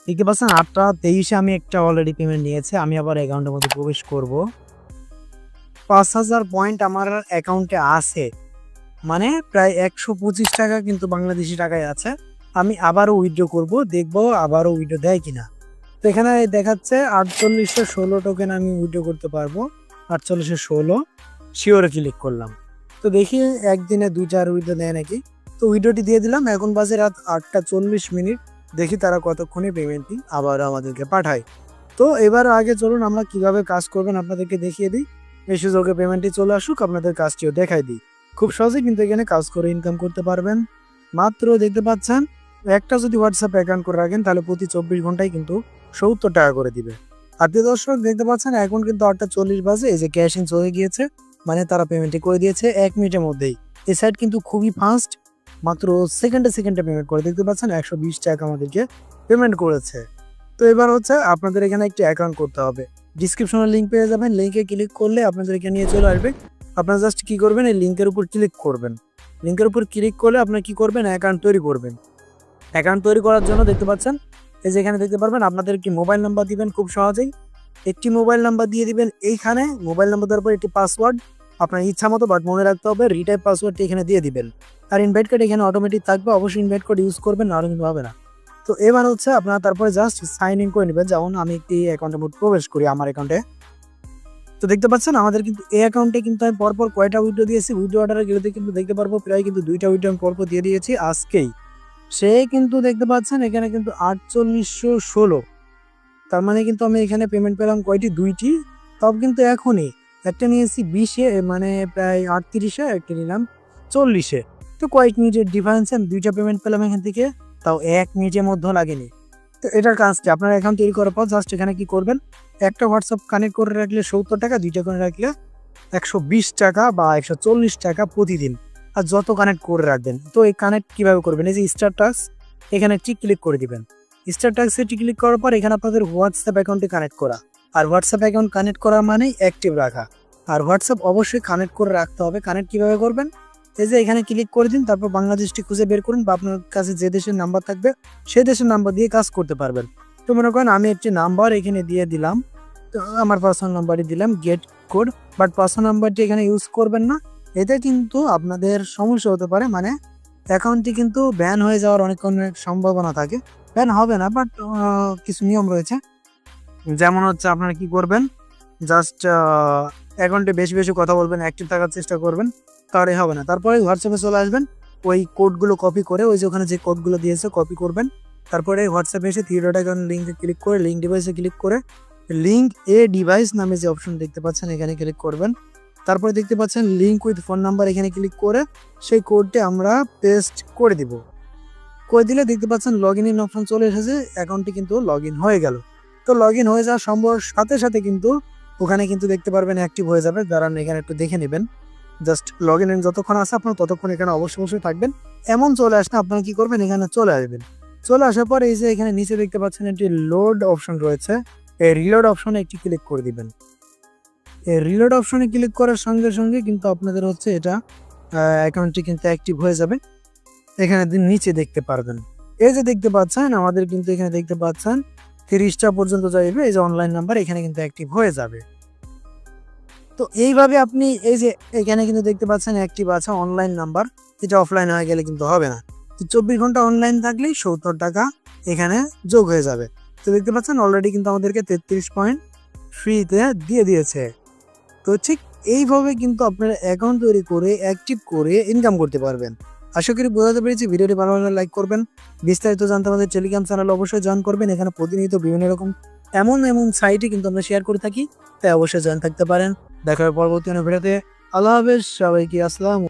দেখতে পাচ্ছেন 8টা 23-এ আমি একটা অলরেডি পেমেন্ট নিয়েছে। আমি আবার অ্যাকাউন্টের মধ্যে প্রবেশ করব। ৫,০০০ পয়েন্ট আমার অ্যাকাউন্টে আছে। মানে প্রায় ১২৫ টাকা কিন্তু বাংলাদেশি টাকায় আছে। আমি আবারও উইথড্র করব, দেখব আবারও উইথড্র দেয় কিনা। তো এখানে দেখাচ্ছে ৪৮১৬ টোকেন আমি উইথড্র করতে পারবো। ৪৮১৬ শিওরে ক্লিক করলাম। তো দেখি একদিনে ২-৪ উইথড্র দেয় নাকি। তো উইথড্রটি দিয়ে দিলাম। এখন বাজে রাত ৮টা ৪০ মিনিট। দেখি তারা কতক্ষণে পেমেন্টটি আবার আমাদেরকে পাঠায়। তো এবার আগে চলুন আমরা কিভাবে কাজ করবেন আপনাদেরকে দেখিয়ে দিই। এই সুযোগে পেমেন্টটি চলে আসুক, আপনাদের কাজটিও দেখাই দিই। খুব সহজে কিন্তু এখানে কাজ করে ইনকাম করতে পারবেন। মাত্র দেখতে পাচ্ছেন একটা যদি হোয়াটসঅ্যাপ অ্যাকাউন্ট করে রাখেন তাহলে প্রতি ২৪ ঘন্টায় কিন্তু ৭০ টাকা করে দিবে। আর প্রিয় দর্শক দেখতে পাচ্ছেন এখন কিন্তু ৮টা ৪০ বাজে, এই যে ক্যাশ ইন চলে গিয়েছে, মানে তারা পেমেন্টটি করে দিয়েছে ১ মিনিটের মধ্যেই। এই সাইট কিন্তু খুবই ফাস্ট, মাত্র সেকেন্ডে সেকেন্ডে পেমেন্ট করে। দেখতে পাচ্ছেন ১২০ টাকা আমাদেরকে পেমেন্ট করেছে। তো এবার হচ্ছে আপনাদের এখানে একটি অ্যাকাউন্ট করতে হবে। ডিসক্রিপশনে লিঙ্ক পেয়ে যাবেন, লিঙ্কে ক্লিক করলে আপনাদের এখানে নিয়ে চলে আসবে। আপনারা জাস্ট কি করবেন, এই লিঙ্কের উপর ক্লিক করবেন। লিঙ্কের উপর ক্লিক করলে আপনারা কি করবেন, অ্যাকাউন্ট তৈরি করবেন। অ্যাকাউন্ট তৈরি করার জন্য দেখতে পাচ্ছেন এই যে এখানে দেখতে পারবেন আপনাদের কি মোবাইল নাম্বার দিবেন খুব সহজেই। একটি মোবাইল নাম্বার দিয়ে দিবেন এইখানে। মোবাইল নাম্বার দেওয়ার পর একটি পাসওয়ার্ড আপনার ইচ্ছা মতো, বাট মনে রাখতে হবে রিটাইপ পাসওয়ার্ডটি এখানে দিয়ে দিবেন। আর ইনভাইট কোড এখানে অটোমেটিক থাকবে, অবশ্যই ইনভাইট কোড ইউজ করবেন, নাহলে কিন্তু হবে না। তো এবার হচ্ছে আপনারা তারপরে জাস্ট সাইন ইন করে নেবেন। যেমন আমি একটি অ্যাকাউন্টের মধ্যে প্রবেশ করি, আমার অ্যাকাউন্টে। তো দেখতে পাচ্ছেন আমাদের কিন্তু এই অ্যাকাউন্টে কিন্তু আমি পরপর কয়টা উইথড্র দিয়েছি, উইথড্র অর্ডারে গেলে কিন্তু দেখতে পারবো প্রায় কিন্তু 2টা উইথড্র আমি পরপর দিয়ে দিয়েছি আজকেই। সে কিন্তু দেখতে পাচ্ছেন এখানে কিন্তু ৪৮১৬। তার মানে কিন্তু আমি এখানে পেমেন্ট পেলাম কয়টি, 2টি। তাও কিন্তু এখনই একটা নিয়েছি 20-এ, মানে প্রায় 38-এ, একটা নিলাম 40-এ। তো কয়েক মিনিটের ডিফারেন্সে আমি 2টা পেমেন্ট পেলাম এখান থেকে, তাও ১ মিনিটের মধ্যেও লাগেনি। তো এটার কাজটা আপনার অ্যাকাউন্ট তৈরি করার পর জাস্ট এখানে কি করবেন, একটা হোয়াটসঅ্যাপ কানেক্ট করে রাখলে ৭০ টাকা, 2টা করে রাখলে ১২০ টাকা বা ১৪০ টাকা প্রতিদিন। আর যত কানেক্ট করে রাখবেন। তো এই কানেক্ট কিভাবে করবেন, এই যে স্টার টাস্ক এখানে একটি ক্লিক করে দিবেন। স্টার টাস্কে ক্লিক করার পর এখানে আপনাদের হোয়াটসঅ্যাপ অ্যাকাউন্টে কানেক্ট করা। আর হোয়াটসঅ্যাপ অ্যাকাউন্ট কানেক্ট করা মানে অ্যাক্টিভ রাখা। আর হোয়াটসঅ্যাপ অবশ্যই কানেক্ট করে রাখতে হবে। কানেক্ট কিভাবে করবেন, এই যে এখানে ক্লিক করে দিন, তারপর বাংলাদেশটি খুঁজে বের করুন, বা আপনার কাছে যে দেশের নাম্বার থাকবে সেই দেশের নাম্বার দিয়ে কাজ করতে পারবেন। তো মনে করেন আমি একটি নাম্বার এখানে দিয়ে দিলাম, তো আমার পার্সোনাল নাম্বারই দিলাম, গেট কোড। বাট পার্সোনাল নাম্বারটি এখানে ইউজ করবেন না, এতে কিন্তু আপনাদের সমস্যা হতে পারে। মানে অ্যাকাউন্টটি কিন্তু ব্যান হয়ে যাওয়ার অনেক সম্ভাবনা থাকে। ব্যান হবে না, বাট কিছু নিয়ম রয়েছে। যেমন হচ্ছে আপনারা কি করবেন, জাস্ট অ্যাকাউন্টে বেশি বেশি কথা বলবেন, অ্যাক্টিভ থাকার চেষ্টা করবেন, তাহলে হবে না। তারপরে হোয়াটসঅ্যাপে চলে আসবেন, ওই কোডগুলো কপি করে, ওই যে ওখানে যে কোডগুলো দিয়েছে কপি করবেন। তারপরে হোয়াটসঅ্যাপে এসে 3 ডট আইকন লিঙ্কে ক্লিক করে লিঙ্ক ডিভাইসে ক্লিক করে লিঙ্ক এ ডিভাইস নামে যে অপশন দেখতে পাচ্ছেন এখানে ক্লিক করবেন। তারপরে দেখতে পাচ্ছেন লিঙ্ক উইথ ফোন নাম্বার, এখানে ক্লিক করে সেই কোডটি আমরা পেস্ট করে দিব। করে দিলে দেখতে পাচ্ছেন লগ ইন অপশন চলে এসেছে, অ্যাকাউন্টটি কিন্তু লগ ইন হয়ে গেল। তো লগ ইন হয়ে যাওয়ার সাথে সাথে কিন্তু ওখানে কিন্তু দেখতে পারবেন অ্যাক্টিভ হয়ে যাবে। দাঁড়ান এখানে একটু দেখে নেবেন। জাস্ট লগ ইন যতক্ষণ আছে আপনার ততক্ষণ এখানে অবশ্যই থাকবেন। এমন চলে আসলে আপনারা কি করবেন, এখানে চলে আসবেন। চলে আসার পর এই যে এখানে নিচে দেখতে পাচ্ছেন একটি লোড অপশন রয়েছে, এই রিলোড অপশনে একটি ক্লিক করে দিবেন। এই রিলোড অপশনে ক্লিক করার সঙ্গে সঙ্গে কিন্তু আপনাদের হচ্ছে এটা অ্যাকাউন্টটি কিন্তু অ্যাক্টিভ হয়ে যাবে। এখানে নিচে দেখতে পারবেন, এই যে দেখতে পাচ্ছেন আমাদের কিন্তু এখানে দেখতে পাচ্ছেন 30টা পর্যন্ত যাইবে, এই যে অনলাইন নাম্বার এখানে কিন্তু অ্যাক্টিভ হয়ে যাবে। তো এইভাবে আপনি এই যে এখানে কিন্তু দেখতে পাচ্ছেন অ্যাক্টিভ আছে অনলাইন নাম্বার, এটা অফলাইন হয়ে গেলে কিন্তু হবে না। তো 24 ঘন্টা অনলাইন থাকলেই ৭০ টাকা এখানে যোগ হয়ে যাবে। তো দেখতে পাচ্ছেন অলরেডি কিন্তু আমাদেরকে 33 পয়েন্ট ফ্রিতে দিয়ে দিয়েছে। তো ঠিক এইভাবে কিন্তু আপনারা অ্যাকাউন্ট তৈরি করে অ্যাক্টিভ করে ইনকাম করতে পারবেন। আশা করি বোঝাতে পেরেছি। ভিডিওটি ভালো লাগলে লাইক করবেন। বিস্তারিত জানতে আমাদের টেলিগ্রাম চ্যানেল অবশ্যই জয়েন করবেন। এখানে প্রতিনিয়ত বিভিন্ন রকম এমন সাইটে কিন্তু আমরা শেয়ার করে থাকি, তাই অবশ্যই জয়েন থাকতে পারেন। দেখা হবে পরবর্তী ভিডিওতে। আল্লাহ হাফেজ, সবাইকে আসসালাম।